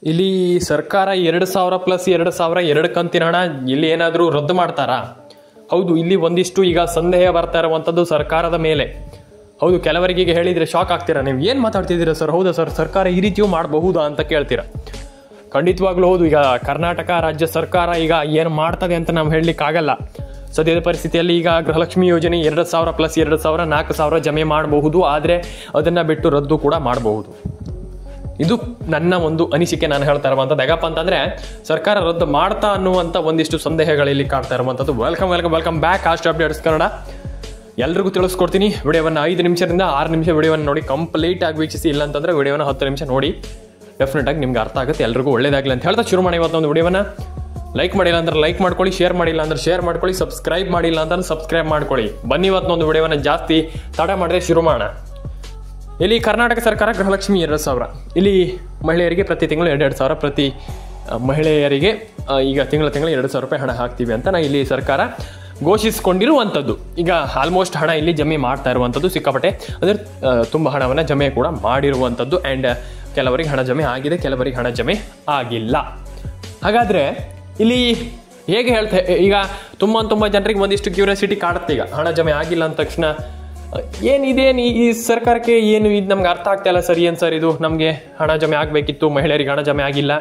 ಇಲ್ಲಿ ಸರ್ಕಾರ 2,000 ಪ್ಲಸ್ 2,000 2 ಕಂತಿನ ಹಣ ಇಲ್ಲಿ ಏನಾದರೂ ರದ್ದು ಮಾಡ್ತಾರಾ? ಹೌದು, ಇಲ್ಲಿ ಒಂದಿಷ್ಟು ಈಗ ಸಂದೇಹ ಬರ್ತಾ ಇರುವಂಥದ್ದು ಸರ್ಕಾರದ ಮೇಲೆ. ಹೌದು, ಕೆಲವರಿಗೆ ಹೇಳಿದರೆ ಶಾಕ್ ಆಗ್ತೀರಾ, ನೀವು ಏನು ಮಾತಾಡ್ತಿದ್ದೀರಾ ಸರ್? ಹೌದಾ ಸರ್, ಸರ್ಕಾರ ಈ ರೀತಿಯೂ ಮಾಡಬಹುದಾ ಅಂತ ಕೇಳ್ತೀರಾ. ಖಂಡಿತವಾಗ್ಲೂ ಹೌದು. ಈಗ ಕರ್ನಾಟಕ ರಾಜ್ಯ ಸರ್ಕಾರ ಈಗ ಏನು ಮಾಡ್ತದೆ ಅಂತ ನಾವು ಹೇಳಲಿಕ್ಕಾಗಲ್ಲ. ಸದ್ಯದ ಪರಿಸ್ಥಿತಿಯಲ್ಲಿ ಈಗ ಗೃಹಲಕ್ಷ್ಮಿ ಯೋಜನೆ 2,000 ಪ್ಲಸ್ 2,000 4,000 ಜಮೆ ಮಾಡಬಹುದು, ಆದರೆ ಅದನ್ನು ಬಿಟ್ಟು ರದ್ದು ಕೂಡ ಮಾಡಬಹುದು. ಇದು ನನ್ನ ಒಂದು ಅನಿಸಿಕೆ, ನಾನು ಹೇಳ್ತಾ ಇರುವಂಥದ್ದು. ಯಾಕಪ್ಪ ಅಂತಂದರೆ ಸರ್ಕಾರ ರದ್ದು ಮಾಡ್ತಾ ಅನ್ನುವಂಥ ಒಂದಿಷ್ಟು ಸಂದೇಹಗಳಲ್ಲಿ ಕಾಡ್ತಾ ಇರುವಂಥದ್ದು. Welcome back asked updates Kannada. ಎಲ್ರಿಗೂ ತಿಳಿಸ್ಕೊಡ್ತೀನಿ. ವಿಡಿಯೋವನ್ನು 5 ನಿಮಿಷದಿಂದ 6 ನಿಮಿಷ ವಿಡಿಯೋವನ್ನು ನೋಡಿ ಕಂಪ್ಲೀಟಾಗಿ ವೀಕ್ಷಿಸಿ. ಇಲ್ಲ ಅಂತಂದರೆ ವಿಡಿಯೋನ 10 ನಿಮಿಷ ನೋಡಿ, ಡೆಫಿನೆಟಾಗಿ ನಿಮ್ಗೆ ಅರ್ಥ ಆಗುತ್ತೆ. ಎಲ್ರಿಗೂ ಒಳ್ಳೇದಾಗಲಿ ಅಂತ ಹೇಳ್ತಾ ಶುರು ಮಾಡಿ ಇವತ್ತೊಂದು ವಿಡಿಯೋನ. ಲೈಕ್ ಮಾಡಿಲ್ಲ ಅಂದ್ರೆ ಲೈಕ್ ಮಾಡ್ಕೊಳ್ಳಿ, ಶೇರ್ ಮಾಡಿಲ್ಲ ಅಂದ್ರೆ ಶೇರ್ ಮಾಡ್ಕೊಳ್ಳಿ, ಸಬ್ಸ್ಕ್ರೈಬ್ ಮಾಡಿಲ್ಲ ಅಂತಂದ್ರೆ ಸಬ್ಸ್ಕ್ರೈಬ್ ಮಾಡ್ಕೊಳ್ಳಿ. ಬನ್ನಿ ಇವತ್ತೊಂದು ವಿಡಿಯೋವನ್ನು ಜಾಸ್ತಿ ತಡ ಮಾಡಿದ್ರೆ ಶುರು ಮಾಡೋಣ. ಇಲ್ಲಿ ಕರ್ನಾಟಕ ಸರ್ಕಾರ ಗೃಹಲಕ್ಷ್ಮಿ 2,000 ಇಲ್ಲಿ ಮಹಿಳೆಯರಿಗೆ ಪ್ರತಿ ತಿಂಗಳು 2,000 ಪ್ರತಿ ಮಹಿಳೆಯರಿಗೆ ಈಗ ತಿಂಗಳ 2,000 ರೂಪಾಯಿ ಹಣ ಹಾಕ್ತೀವಿ ಅಂತ ಇಲ್ಲಿ ಸರ್ಕಾರ ಘೋಷಿಸಿಕೊಂಡಿರುವಂಥದ್ದು. ಈಗ ಆಲ್ಮೋಸ್ಟ್ ಹಣ ಇಲ್ಲಿ ಜಮೆ ಮಾಡ್ತಾ ಇರುವಂಥದ್ದು ಸಿಕ್ಕಾಪಟ್ಟೆ, ಅಂದರೆ ತುಂಬ ಹಣವನ್ನು ಜಮೆ ಕೂಡ ಮಾಡಿರುವಂಥದ್ದು. ಆ್ಯಂಡ್ ಕೆಲವರಿಗೆ ಹಣ ಜಮೆ ಆಗಿದೆ, ಕೆಲವರಿಗೆ ಹಣ ಜಮೆ ಆಗಿಲ್ಲ. ಹಾಗಾದರೆ ಇಲ್ಲಿ ಹೇಗೆ ಹೇಳ್ತಾ, ಈಗ ತುಂಬ ಜನರಿಗೆ ಒಂದಿಷ್ಟು ಕ್ಯೂರಿಯಾಸಿಟಿ ಕಾಡುತ್ತೆ. ಈಗ ಹಣ ಜಮೆ ಆಗಿಲ್ಲ ಅಂದ ತಕ್ಷಣ ಏನಿದೇನು ಈ ಸರ್ಕಾರಕ್ಕೆ ಏನು ಇದು ನಮ್ಗೆ ಅರ್ಥ ಆಗ್ತಾ ಇಲ್ಲ ಸರ್, ಏನು ಸರ್ ಇದು, ನಮಗೆ ಹಣ ಜಮೆ ಆಗಬೇಕಿತ್ತು, ಮಹಿಳೆಯರಿಗೆ ಹಣ ಜಮೆ ಆಗಿಲ್ಲ,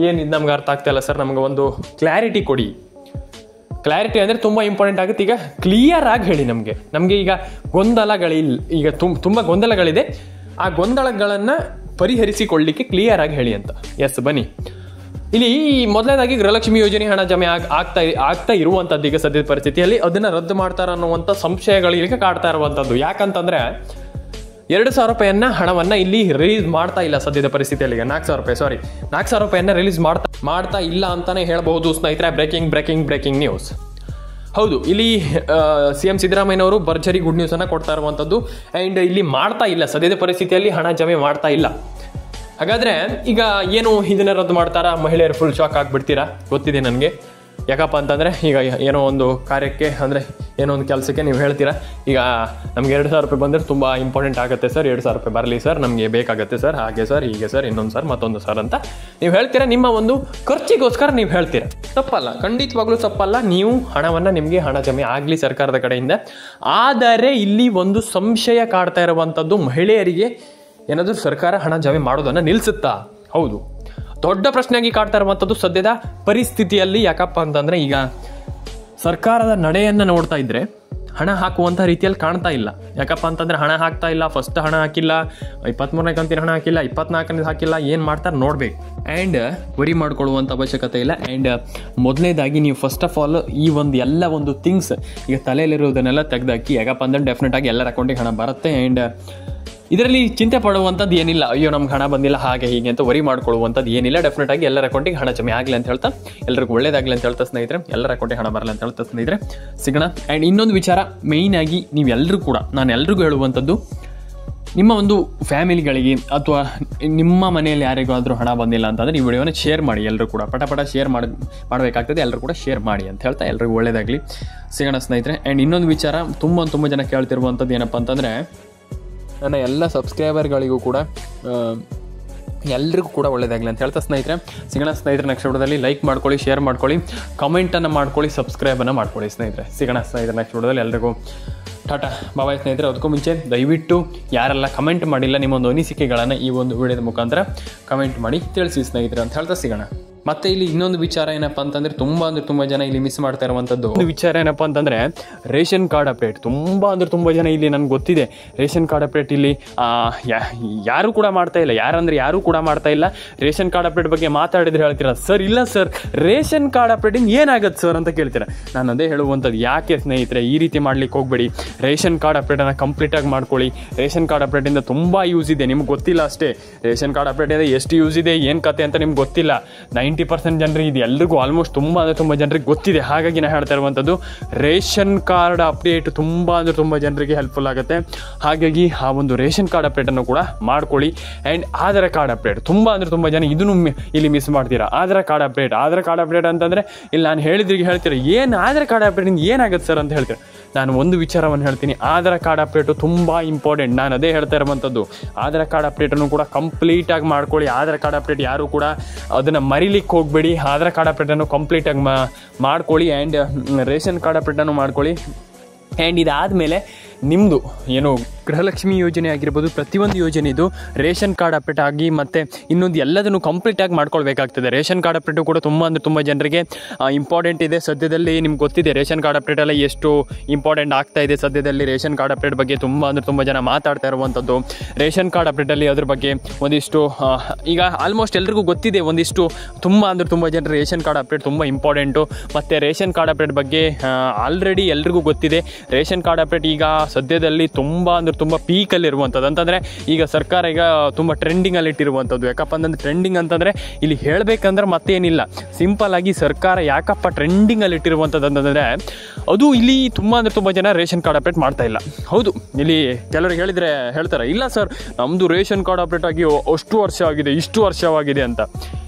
ಏನು ಇದು ನಮ್ಗೆ ಅರ್ಥ ಆಗ್ತಾ ಇಲ್ಲ ಸರ್, ನಮ್ಗೆ ಒಂದು ಕ್ಲಾರಿಟಿ ಕೊಡಿ. ಕ್ಲಾರಿಟಿ ಅಂದರೆ ತುಂಬ ಇಂಪಾರ್ಟೆಂಟ್ ಆಗುತ್ತೆ. ಈಗ ಕ್ಲಿಯರ್ ಆಗಿ ಹೇಳಿ ನಮಗೆ ಈಗ ಗೊಂದಲಗಳಿಲ್ಲ, ಈಗ ತುಂಬ ಗೊಂದಲಗಳಿದೆ, ಆ ಗೊಂದಲಗಳನ್ನು ಪರಿಹರಿಸಿಕೊಳ್ಳಲಿಕ್ಕೆ ಕ್ಲಿಯರ್ ಆಗಿ ಹೇಳಿ ಅಂತ. ಎಸ್, ಬನ್ನಿ. ಇಲ್ಲಿ ಮೊದಲನೇದಾಗಿ ಗೃಹಲಕ್ಷ್ಮಿ ಯೋಜನೆ ಹಣ ಜಮೆ ಆಗ್ತಾ ಇರುವಂಥದ್ದು ಈಗ ಸದ್ಯದ ಪರಿಸ್ಥಿತಿಯಲ್ಲಿ ಅದನ್ನು ರದ್ದು ಮಾಡ್ತಾರ ಅನ್ನುವಂಥ ಸಂಶಯಗಳಿಗೆ ಕಾಡ್ತಾ ಇರುವಂಥದ್ದು. ಯಾಕಂತಂದರೆ 2,000 ರೂಪಾಯಿಯನ್ನ ಹಣವನ್ನು ಇಲ್ಲಿ ರಿಲೀಸ್ ಮಾಡ್ತಾ ಇಲ್ಲ ಸದ್ಯದ ಪರಿಸ್ಥಿತಿಯಲ್ಲಿ. 4,000 ರೂಪಾಯಿಯನ್ನ ರಿಲೀಸ್ ಮಾಡ್ತಾ ಇಲ್ಲ ಅಂತಾನೆ ಹೇಳಬಹುದು ಸ್ನೇಹಿತರೆ. Breaking news. ಹೌದು, ಇಲ್ಲಿ CM ಸಿದ್ದರಾಮಯ್ಯನವರು ಭರ್ಜರಿ ಗುಡ್ ನ್ಯೂಸನ್ನು ಕೊಡ್ತಾ ಇರುವಂಥದ್ದು. ಆ್ಯಂಡ್ ಇಲ್ಲಿ ಮಾಡ್ತಾ ಇಲ್ಲ ಸದ್ಯದ ಪರಿಸ್ಥಿತಿಯಲ್ಲಿ, ಹಣ ಜಮೆ ಮಾಡ್ತಾ ಇಲ್ಲ. ಹಾಗಾದರೆ ಈಗ ಏನು ಇದನ್ನು ರದ್ದು ಮಾಡ್ತಾರಾ? ಮಹಿಳೆಯರು ಫುಲ್ ಶಾಕ್ ಆಗಿಬಿಡ್ತೀರಾ? ಗೊತ್ತಿದೆ ನನಗೆ. ಯಾಕಪ್ಪ ಅಂತಂದರೆ ಈಗ ಏನೋ ಒಂದು ಕಾರ್ಯಕ್ಕೆ, ಅಂದರೆ ಏನೋ ಒಂದು ಕೆಲಸಕ್ಕೆ ನೀವು ಹೇಳ್ತೀರಾ, ಈಗ ನಮಗೆ 2,000 ರೂಪಾಯಿ ಬಂದರೆ ತುಂಬ ಇಂಪಾರ್ಟೆಂಟ್ ಆಗುತ್ತೆ ಸರ್, 2,000 ರೂಪಾಯಿ ಬರಲಿ ಸರ್, ನಮಗೆ ಬೇಕಾಗುತ್ತೆ ಸರ್, ಹಾಗೆ ಸರ್, ಹೀಗೆ ಸರ್, ಇನ್ನೊಂದು ಸರ್, ಮತ್ತೊಂದು ಸರ್ ಅಂತ ನೀವು ಹೇಳ್ತೀರಾ. ನಿಮ್ಮ ಒಂದು ಖರ್ಚಿಗೋಸ್ಕರ ನೀವು ಹೇಳ್ತೀರಾ. ತಪ್ಪಲ್ಲ, ಖಂಡಿತವಾಗ್ಲೂ ತಪ್ಪಲ್ಲ. ನೀವು ಹಣವನ್ನು, ನಿಮಗೆ ಹಣ ಜಮೆ ಆಗಲಿ ಸರ್ಕಾರದ ಕಡೆಯಿಂದ. ಆದರೆ ಇಲ್ಲಿ ಒಂದು ಸಂಶಯ ಕಾಡ್ತಾ ಇರುವಂಥದ್ದು, ಮಹಿಳೆಯರಿಗೆ ಏನಾದರೂ ಸರ್ಕಾರ ಹಣ ಜಮೆ ಮಾಡೋದನ್ನು ನಿಲ್ಲಿಸುತ್ತಾ? ಹೌದು, ದೊಡ್ಡ ಪ್ರಶ್ನೆಯಾಗಿ ಕಾಡ್ತಾ ಇರುವಂಥದ್ದು ಸದ್ಯದ ಪರಿಸ್ಥಿತಿಯಲ್ಲಿ. ಯಾಕಪ್ಪ ಅಂತಂದರೆ ಈಗ ಸರ್ಕಾರದ ನಡೆಯನ್ನು ನೋಡ್ತಾ ಇದ್ದರೆ ಹಣ ಹಾಕುವಂಥ ರೀತಿಯಲ್ಲಿ ಕಾಣ್ತಾ ಇಲ್ಲ. ಯಾಕಪ್ಪ ಅಂತಂದರೆ ಹಣ ಹಾಕ್ತಾ ಇಲ್ಲ. ಫಸ್ಟ್ ಹಣ ಹಾಕಿಲ್ಲ, 23ನೇ ಕಂತಿನ ಹಣ ಹಾಕಿಲ್ಲ, 24ನೇ ಹಾಕಿಲ್ಲ. ಏನು ಮಾಡ್ತಾರೆ ನೋಡಬೇಕು. ಆ್ಯಂಡ್ ವರಿ ಮಾಡ್ಕೊಳ್ಳುವಂಥ ಅವಶ್ಯಕತೆ ಇಲ್ಲ. ಆ್ಯಂಡ್ ಮೊದಲನೇದಾಗಿ ನೀವು ಫಸ್ಟ್ ಆಫ್ ಆಲ್ ಈ ಎಲ್ಲ ಒಂದು ಥಿಂಗ್ಸ್ ಈಗ ತಲೆಯಲ್ಲಿರೋದನ್ನೆಲ್ಲ ತೆಗೆದಾಕಿ. ಯಾಕಪ್ಪ ಅಂದರೆ ಡೆಫಿನೆಟಾಗಿ ಎಲ್ಲರ ಅಕೌಂಟಿಗೆ ಹಣ ಬರುತ್ತೆ. ಆ್ಯಂಡ್ ಇದರಲ್ಲಿ ಚಿಂತೆ ಪಡುವಂಥದ್ದು ಏನಿಲ್ಲ. ಅಯ್ಯೋ ನಮ್ಗೆ ಹಣ ಬಂದಿಲ್ಲ ಹಾಗೆ ಹೀಗೆ ಅಂತ ವರಿ ಮಾಡ್ಕೊಳ್ಳುವಂಥದ್ದು ಏನಿಲ್ಲ. ಡೆಫಿನೆಟಾಗಿ ಎಲ್ಲರ ಅಕೌಂಟಿಗೆ ಹಣ ಜಮೆ ಆಗಲಿ ಅಂತ ಹೇಳ್ತಾ, ಎಲ್ಲರಿಗೂ ಒಳ್ಳೇದಾಗಲಿ ಅಂತ ಹೇಳ್ತಾ ಸ್ನೇಹಿತರೆ, ಎಲ್ಲರ ಅಕೌಂಟಿಗೆ ಹಣ ಬರಲ್ಲ ಅಂತ ಹೇಳ್ತಾ ಸ್ನೇಹಿತರೆ, ಸಿಗೋಣ. ಆ್ಯಂಡ್ ಇನ್ನೊಂದು ವಿಚಾರ ಮೇಯ್ನಾಗಿ ನೀವೆಲ್ಲರೂ ಕೂಡ, ನಾನು ಎಲ್ರಿಗೂ ಹೇಳುವಂಥದ್ದು, ನಿಮ್ಮ ಒಂದು ಫ್ಯಾಮಿಲಿಗಳಿಗೆ ಅಥವಾ ನಿಮ್ಮ ಮನೆಯಲ್ಲಿ ಯಾರಿಗಾದರೂ ಹಣ ಬಂದಿಲ್ಲ ಅಂತಂದರೆ ಈ ವಿಡಿಯೋನ ಶೇರ್ ಮಾಡಿ. ಎಲ್ಲರೂ ಕೂಡ ಪಟ ಶೇರ್ ಮಾಡಬೇಕಾಗ್ತದೆ. ಎಲ್ಲರೂ ಕೂಡ ಶೇರ್ ಮಾಡಿ ಅಂತ ಹೇಳ್ತಾ ಎಲ್ರಿಗೂ ಒಳ್ಳೇದಾಗಲಿ. ಸಿಗೋಣ ಸ್ನೇಹಿತರೆ. ಆ್ಯಂಡ್ ಇನ್ನೊಂದು ವಿಚಾರ, ತುಂಬ ಜನ ಕೇಳ್ತಿರುವಂಥದ್ದು ಏನಪ್ಪ ಅಂತಂದರೆ, ನನ್ನ ಎಲ್ಲ ಸಬ್ಸ್ಕ್ರೈಬರ್ಗಳಿಗೂ ಕೂಡ ಎಲ್ರಿಗೂ ಕೂಡ ಒಳ್ಳೇದಾಗಲಿ ಅಂತ ಹೇಳ್ತಾ ಸ್ನೇಹಿತರೆ, ಸಿಗೋಣ ಸ್ನೇಹಿತರೆ ನೆಕ್ಸ್ಟ್ ವಿಡಿಯೋದಲ್ಲಿ. ಲೈಕ್ ಮಾಡ್ಕೊಳ್ಳಿ, ಶೇರ್ ಮಾಡ್ಕೊಳ್ಳಿ, ಕಮೆಂಟನ್ನು ಮಾಡ್ಕೊಳ್ಳಿ, ಸಬ್ಸ್ಕ್ರೈಬನ್ನು ಮಾಡ್ಕೊಳ್ಳಿ ಸ್ನೇಹಿತರೆ. ಸಿಗೋಣ ಸ್ನೇಹಿತರೆ ನೆಕ್ಸ್ಟ್ ವಿಡಿಯೋದಲ್ಲಿ. ಎಲ್ರಿಗೂ ಟಾಟಾ ಬಾಯ್ ಸ್ನೇಹಿತರೆ. ಅದಕ್ಕೂ ಮುಂಚೆ ದಯವಿಟ್ಟು ಯಾರೆಲ್ಲ ಕಮೆಂಟ್ ಮಾಡಿಲ್ಲ, ನಿಮ್ಮೊಂದು ಅನಿಸಿಕೆಗಳನ್ನು ಈ ಒಂದು ವಿಡಿಯೋದ ಮುಖಾಂತರ ಕಮೆಂಟ್ ಮಾಡಿ ತಿಳಿಸಿ ಸ್ನೇಹಿತರೆ ಅಂತ ಹೇಳ್ತಾ ಸಿಗೋಣ. ಮತ್ತೆ ಇಲ್ಲಿ ಇನ್ನೊಂದು ವಿಚಾರ ಏನಪ್ಪ ಅಂತಂದರೆ, ತುಂಬ ಜನ ಇಲ್ಲಿ ಮಿಸ್ ಮಾಡ್ತಾ ಇರುವಂಥದ್ದು ಒಂದು ವಿಚಾರ ಏನಪ್ಪ ಅಂತಂದರೆ, ರೇಷನ್ ಕಾರ್ಡ್ ಅಪ್ಡೇಟ್. ತುಂಬ ಜನ ಇಲ್ಲಿ ನನಗೆ ಗೊತ್ತಿದೆ ರೇಷನ್ ಕಾರ್ಡ್ ಅಪ್ಡೇಟ್ ಇಲ್ಲಿ ಯಾರೂ ಕೂಡ ಮಾಡ್ತಾ ಇಲ್ಲ. ಯಾರೂ ಕೂಡ ಮಾಡ್ತಾ ಇಲ್ಲ. ರೇಷನ್ ಕಾರ್ಡ್ ಅಪ್ಡೇಟ್ ಬಗ್ಗೆ ಮಾತಾಡಿದ್ರೆ ಹೇಳ್ತೀರಾ, ಸರ್ ಇಲ್ಲ ಸರ್ ರೇಷನ್ ಕಾರ್ಡ್ ಅಪ್ಡೇಟಿಂದ ಏನಾಗುತ್ತೆ ಸರ್ ಅಂತ ಕೇಳ್ತೀರಾ. ನಾನು ಅದೇ ಹೇಳುವಂಥದ್ದು, ಯಾಕೆ ಸ್ನೇಹಿತರೆ ಈ ರೀತಿ ಮಾಡ್ಲಿಕ್ಕೆ ಹೋಗಬೇಡಿ. ರೇಷನ್ ಕಾರ್ಡ್ ಅಪ್ಡೇಟನ್ನು ಕಂಪ್ಲೀಟಾಗಿ ಮಾಡ್ಕೊಳ್ಳಿ. ರೇಷನ್ ಕಾರ್ಡ್ ಅಪ್ಡೇಟಿಂದ ತುಂಬ ಯೂಸ್ ಇದೆ, ನಿಮ್ಗೆ ಗೊತ್ತಿಲ್ಲ ಅಷ್ಟೇ. ರೇಷನ್ ಕಾರ್ಡ್ ಅಪ್ಡೇಟಿಂದ ಎಷ್ಟು ಯೂಸ್ ಇದೆ, ಏನು ಕತೆ ಅಂತ ನಿಮ್ಗೆ ಗೊತ್ತಿಲ್ಲ. 90% ಜನರಿಗೆ ಇದು ಎಲ್ರಿಗೂ ಆಲ್ಮೋಸ್ಟ್ ತುಂಬ ಜನರಿಗೆ ಗೊತ್ತಿದೆ. ಹಾಗಾಗಿ ನಾನು ಹೇಳ್ತಾ ಇರುವಂಥದ್ದು, ರೇಷನ್ ಕಾರ್ಡ್ ಅಪ್ಡೇಟ್ ತುಂಬ ಜನರಿಗೆ ಹೆಲ್ಪ್ಫುಲ್ ಆಗುತ್ತೆ. ಹಾಗಾಗಿ ಆ ಒಂದು ರೇಷನ್ ಕಾರ್ಡ್ ಅಪ್ಡೇಟನ್ನು ಕೂಡ ಮಾಡ್ಕೊಳ್ಳಿ. ಆ್ಯಂಡ್ ಆಧಾರ್ ಕಾರ್ಡ್ ಅಪ್ಡೇಟ್ ತುಂಬ ಜನ ಇದನ್ನು ಇಲ್ಲಿ ಮಿಸ್ ಮಾಡ್ತೀರಾ. ಆಧಾರ್ ಕಾರ್ಡ್ ಅಪ್ಡೇಟ್ ಅಂತಂದರೆ ಇಲ್ಲಿ ನಾನು ಹೇಳ್ತೀರಾ, ಏನು ಆಧಾರ್ ಕಾರ್ಡ್ ಅಪ್ಡೇಟಿಂದ ಏನಾಗುತ್ತೆ ಸರ್ ಅಂತ ಹೇಳ್ತೀರಾ. ನಾನು ಒಂದು ವಿಚಾರವನ್ನು ಹೇಳ್ತೀನಿ, ಆಧಾರ್ ಕಾರ್ಡ್ ಅಪ್ಡೇಟು ತುಂಬ ಇಂಪಾರ್ಟೆಂಟ್. ನಾನು ಅದೇ ಹೇಳ್ತಾ ಇರುವಂಥದ್ದು, ಆಧಾರ್ ಕಾರ್ಡ್ ಅಪ್ಡೇಟನ್ನು ಕೂಡ ಕಂಪ್ಲೀಟಾಗಿ ಮಾಡ್ಕೊಳ್ಳಿ. ಆಧಾರ್ ಕಾರ್ಡ್ ಅಪ್ಡೇಟ್ ಯಾರು ಕೂಡ ಅದನ್ನು ಮರಿಲಿಕ್ಕೆ ಹೋಗಬೇಡಿ. ಆಧಾರ್ ಕಾರ್ಡ್ ಅಪ್ಡೇಟನ್ನು ಕಂಪ್ಲೀಟಾಗಿ ಮಾಡ್ಕೊಳ್ಳಿ. ಆ್ಯಂಡ್ ರೇಷನ್ ಕಾರ್ಡ್ ಅಪ್ಡೇಟನ್ನು ಮಾಡ್ಕೊಳ್ಳಿ. ಆ್ಯಂಡ್ ಇದಾದಮೇಲೆ ನಿಮ್ಮದು ಏನು ಗೃಹಲಕ್ಷ್ಮಿ ಯೋಜನೆ ಆಗಿರ್ಬೋದು, ಪ್ರತಿಯೊಂದು ಯೋಜನೆ ಇದು ರೇಷನ್ ಕಾರ್ಡ್ ಅಪ್ಡೇಟ್ ಆಗಿ ಮತ್ತು ಇನ್ನೊಂದು ಎಲ್ಲದನ್ನು ಕಂಪ್ಲೀಟಾಗಿ ಮಾಡ್ಕೊಳ್ಬೇಕಾಗ್ತದೆ. ರೇಷನ್ ಕಾರ್ಡ್ ಅಪ್ಡೇಟು ಕೂಡ ತುಂಬ ಜನರಿಗೆ ಇಂಪಾರ್ಟೆಂಟ್ ಇದೆ. ಸದ್ಯದಲ್ಲಿ ನಿಮ್ಗೆ ಗೊತ್ತಿದೆ ರೇಷನ್ ಕಾರ್ಡ್ ಅಪ್ಡೇಟೆಲ್ಲ ಎಷ್ಟು ಇಂಪಾರ್ಟೆಂಟ್ ಆಗ್ತಾ ಇದೆ. ಸದ್ಯದಲ್ಲಿ ರೇಷನ್ ಕಾರ್ಡ್ ಅಪ್ಡೇಟ್ ಬಗ್ಗೆ ತುಂಬ ಜನ ಮಾತಾಡ್ತಾ ಇರುವಂಥದ್ದು. ರೇಷನ್ ಕಾರ್ಡ್ ಅಪ್ಡೇಟಲ್ಲಿ ಅದ್ರ ಬಗ್ಗೆ ಒಂದಿಷ್ಟು ಈಗ ಆಲ್ಮೋಸ್ಟ್ ಎಲ್ರಿಗೂ ಗೊತ್ತಿದೆ. ಒಂದಿಷ್ಟು ತುಂಬ ಜನರು ರೇಷನ್ ಕಾರ್ಡ್ ಅಪ್ಡೇಟ್ ತುಂಬ ಇಂಪಾರ್ಟೆಂಟು. ಮತ್ತು ರೇಷನ್ ಕಾರ್ಡ್ ಅಪ್ಡೇಟ್ ಬಗ್ಗೆ ಆಲ್ರೆಡಿ ಎಲ್ರಿಗೂ ಗೊತ್ತಿದೆ. ರೇಷನ್ ಕಾರ್ಡ್ ಅಪ್ಡೇಟ್ ಈಗ ಸದ್ಯದಲ್ಲಿ ತುಂಬ ಪೀಕಲ್ಲಿರುವಂಥದ್ದು. ಅಂತಂದರೆ ಈಗ ಸರ್ಕಾರ ಈಗ ತುಂಬ ಟ್ರೆಂಡಿಂಗಲ್ಲಿ ಇಟ್ಟಿರುವಂಥದ್ದು. ಯಾಕಪ್ಪ ಅಂತಂದರೆ ಟ್ರೆಂಡಿಂಗ್ ಅಂತಂದರೆ ಇಲ್ಲಿ ಹೇಳಬೇಕಂದ್ರೆ ಮತ್ತೇನಿಲ್ಲ, ಸಿಂಪಲ್ಲಾಗಿ ಸರ್ಕಾರ ಯಾಕಪ್ಪ ಟ್ರೆಂಡಿಂಗಲ್ಲಿ ಇಟ್ಟಿರುವಂಥದ್ದು ಅಂತಂದರೆ ಅದು ಇಲ್ಲಿ ತುಂಬ ಜನ ರೇಷನ್ ಕಾರ್ಡ್ ಅಪ್ಡೇಟ್ ಮಾಡ್ತಾ ಇಲ್ಲ. ಹೌದು, ಇಲ್ಲಿ ಕೆಲವರು ಹೇಳ್ತಾರೆ ಇಲ್ಲ ಸರ್ ನಮ್ಮದು ರೇಷನ್ ಕಾರ್ಡ್ ಅಪ್ಡೇಟ್ ಆಗಿ ಅಷ್ಟು ವರ್ಷ ಆಗಿದೆ, ಇಷ್ಟು ವರ್ಷವಾಗಿದೆ ಅಂತ.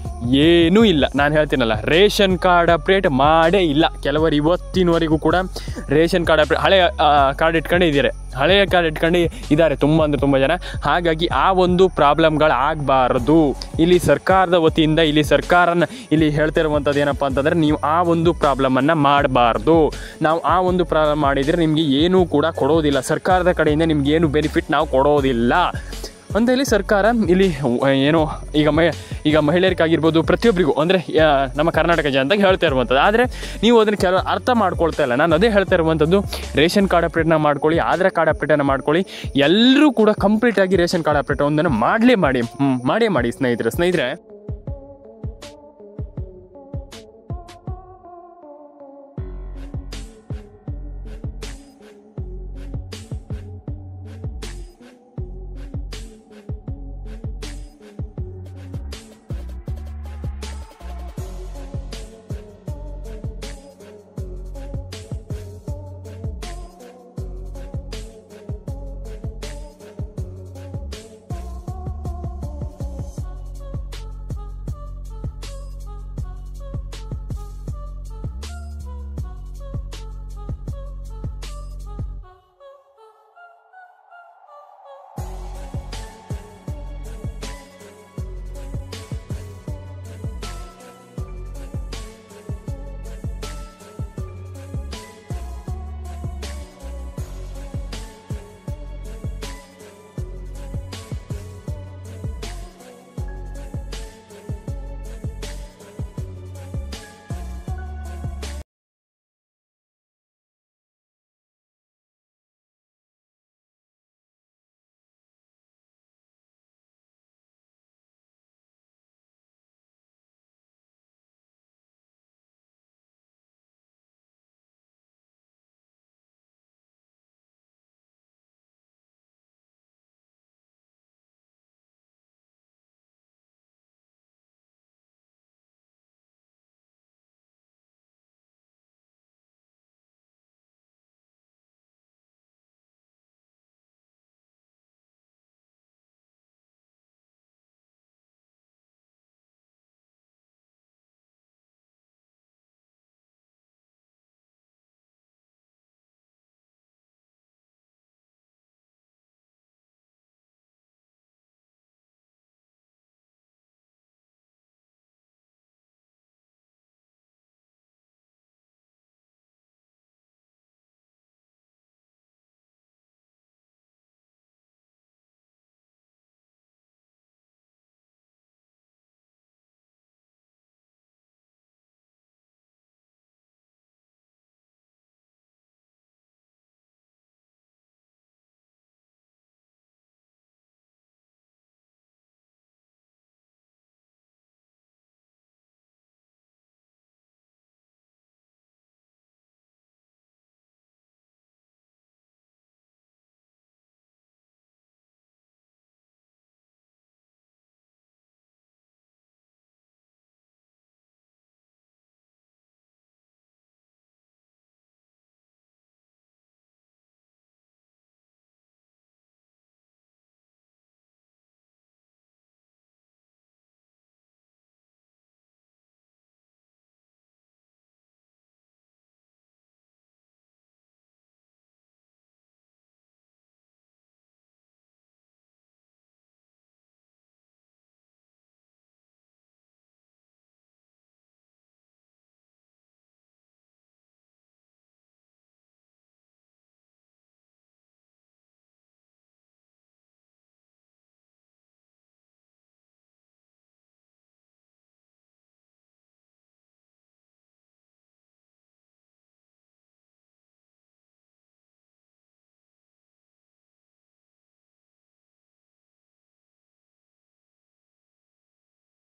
ಏನೂ ಇಲ್ಲ. ನಾನು ಹೇಳ್ತೀನಲ್ಲ, ರೇಷನ್ ಕಾರ್ಡ್ ಅಪ್ಡೇಟ್ ಮಾಡೇ ಇಲ್ಲ. ಕೆಲವರು ಇವತ್ತಿನವರೆಗೂ ಕೂಡ ರೇಷನ್ ಕಾರ್ಡ್ ಅಪ್ಡೇಟ್ ಹಳೆಯ ಕಾರ್ಡ್ ಇಟ್ಕೊಂಡಿದ್ದಾರೆ ತುಂಬ ಜನ. ಹಾಗಾಗಿ ಆ ಒಂದು ಪ್ರಾಬ್ಲಮ್ಗಳಾಗಬಾರ್ದು. ಇಲ್ಲಿ ಸರ್ಕಾರದ ವತಿಯಿಂದ ಇಲ್ಲಿ ಹೇಳ್ತಾ ಇರುವಂಥದ್ದು ಏನಪ್ಪ ಅಂತಂದರೆ, ನೀವು ಆ ಒಂದು ಪ್ರಾಬ್ಲಮನ್ನು ಮಾಡಬಾರ್ದು. ನಾವು ಆ ಒಂದು ಪ್ರಾಬ್ಲಮ್ ಮಾಡಿದರೆ ನಿಮಗೆ ಏನೂ ಕೂಡ ಕೊಡೋದಿಲ್ಲ. ಸರ್ಕಾರದ ಕಡೆಯಿಂದ ನಿಮ್ಗೆ ಏನು ಬೆನಿಫಿಟ್ ನಾವು ಕೊಡೋದಿಲ್ಲ ಅಂತ ಹೇಳಿ ಸರ್ಕಾರ ಇಲ್ಲಿ ಏನೋ ಈಗ ಮಹಿಳೆಯರಿಗಾಗಿರ್ಬೋದು ಪ್ರತಿಯೊಬ್ಬರಿಗೂ ಅಂದರೆ ನಮ್ಮ ಕರ್ನಾಟಕ ಜನತೆಗೆ ಹೇಳ್ತಾ ಇರುವಂಥದ್ದು. ಆದರೆ ನೀವು ಅದನ್ನು ಕೆಲವು ಅರ್ಥ ಮಾಡ್ಕೊಳ್ತಾ ಇಲ್ಲ. ನಾನು ಅದೇ ಹೇಳ್ತಾ ಇರುವಂಥದ್ದು, ರೇಷನ್ ಕಾರ್ಡ್ ಅಪ್ಡೇಟ್ನ ಮಾಡ್ಕೊಳ್ಳಿ, ಆಧಾರ್ ಕಾರ್ಡ್ ಅಪ್ಡೇಟನ್ನು ಮಾಡ್ಕೊಳ್ಳಿ. ಎಲ್ಲರೂ ಕೂಡ ಕಂಪ್ಲೀಟಾಗಿ ರೇಷನ್ ಕಾರ್ಡ್ ಅಪ್ಡೇಟ್ ಒಂದನ್ನು ಮಾಡೇ ಮಾಡಿ ಸ್ನೇಹಿತರೆ.